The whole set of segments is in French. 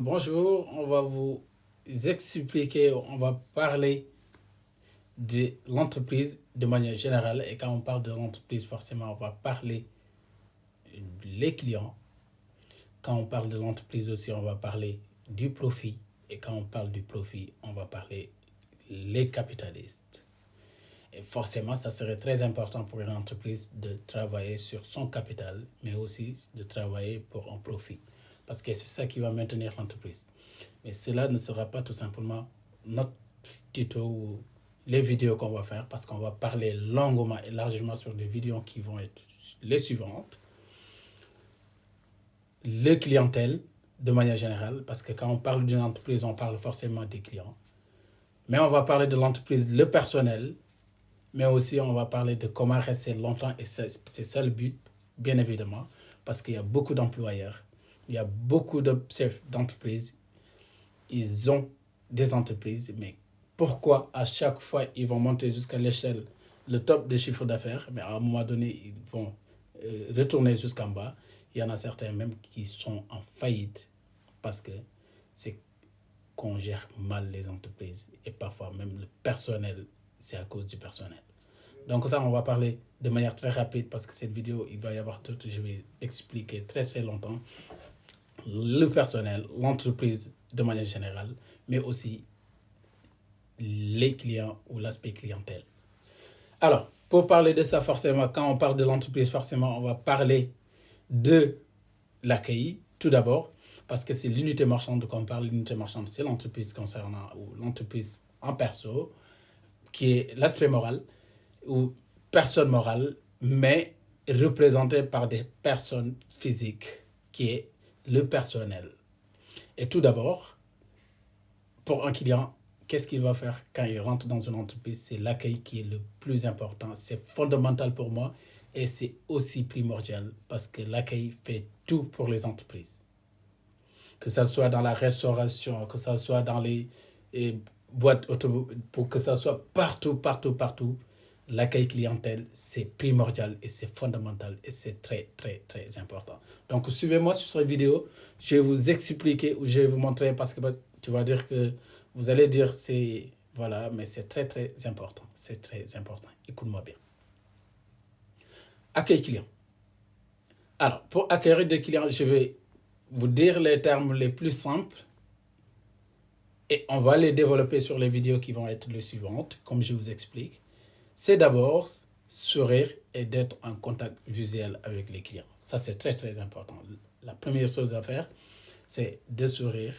Bonjour, on va vous expliquer, on va parler de l'entreprise de manière générale. Et quand on parle de l'entreprise, forcément, on va parler des clients. Quand on parle de l'entreprise aussi, on va parler du profit. Et quand on parle du profit, on va parler les capitalistes. Et forcément, ça serait très important pour une entreprise de travailler sur son capital, mais aussi de travailler pour un profit. Parce que c'est ça qui va maintenir l'entreprise. Mais cela ne sera pas tout simplement notre tuto ou les vidéos qu'on va faire, parce qu'on va parler longuement et largement sur les vidéos qui vont être les suivantes. Les clientèles, de manière générale, parce que quand on parle d'une entreprise, on parle forcément des clients. Mais on va parler de l'entreprise, le personnel, mais aussi on va parler de comment rester longtemps, et c'est ça le but, bien évidemment, parce qu'il y a beaucoup d'employeurs, il y a beaucoup de chefs d'entreprise, ils ont des entreprises, mais pourquoi à chaque fois ils vont monter jusqu'à l'échelle, le top des chiffres d'affaires, mais à un moment donné ils vont retourner jusqu'en bas. Il y en a certains même qui sont en faillite parce que c'est qu'on gère mal les entreprises, et parfois même le personnel, c'est à cause du personnel. Donc ça, on va parler de manière très rapide parce que cette vidéo, il va y avoir d'autres, je vais expliquer très longtemps le personnel, l'entreprise de manière générale, mais aussi les clients ou l'aspect clientèle. Alors, pour parler de ça, forcément, quand on parle de l'entreprise, forcément, on va parler de l'accueil, tout d'abord, parce que c'est l'unité marchande qu'on parle. L'unité marchande, c'est l'entreprise concernant, ou l'entreprise en perso, qui est l'aspect moral, ou personne morale, mais représentée par des personnes physiques, qui est le personnel. Et tout d'abord, pour un client, qu'est-ce qu'il va faire quand il rentre dans une entreprise? C'est l'accueil qui est le plus important. C'est fondamental pour moi et c'est aussi primordial parce que l'accueil fait tout pour les entreprises. Que ce soit dans la restauration, que ce soit dans les boîtes auto, pour que ce soit partout, l'accueil clientèle, c'est primordial et c'est fondamental et c'est très important. Donc, suivez-moi sur cette vidéo. Je vais vous expliquer ou je vais vous montrer parce que tu vas dire que vous allez dire c'est voilà, mais c'est très important. C'est très important. Écoute-moi bien. Accueil client. Alors, pour accueillir des clients, je vais vous dire les termes les plus simples et on va les développer sur les vidéos qui vont être les suivantes, comme je vous explique. C'est d'abord sourire et d'être en contact visuel avec les clients. Ça, c'est très important. La première chose à faire, c'est de sourire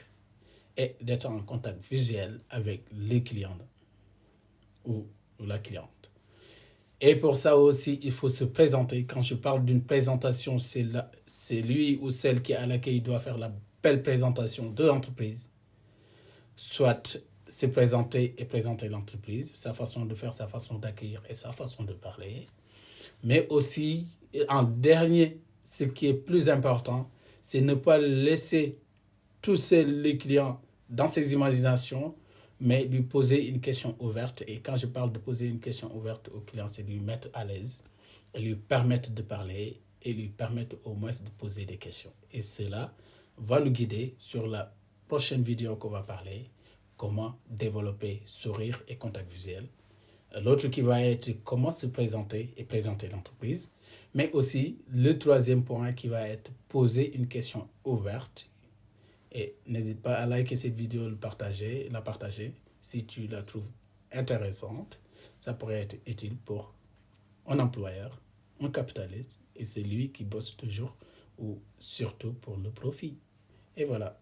et d'être en contact visuel avec les clients ou la cliente. Et pour ça aussi, il faut se présenter. Quand je parle d'une présentation, c'est lui ou celle qui est à l'accueil doit faire la belle présentation de l'entreprise. Soit se présenter et présenter l'entreprise, sa façon de faire, sa façon d'accueillir et sa façon de parler. Mais aussi, en dernier, ce qui est plus important, c'est ne pas laisser tous les clients dans ses imaginations, mais lui poser une question ouverte. Et quand je parle de poser une question ouverte au client, c'est lui mettre à l'aise, et lui permettre de parler et lui permettre au moins de poser des questions. Et cela va nous guider sur la prochaine vidéo qu'on va parler, comment développer sourire et contact visuel. L'autre qui va être comment se présenter et présenter l'entreprise. Mais aussi le troisième point qui va être poser une question ouverte. Et n'hésite pas à liker cette vidéo, la partager si tu la trouves intéressante. Ça pourrait être utile pour un employeur, un capitaliste, et c'est lui qui bosse toujours ou surtout pour le profit. Et voilà.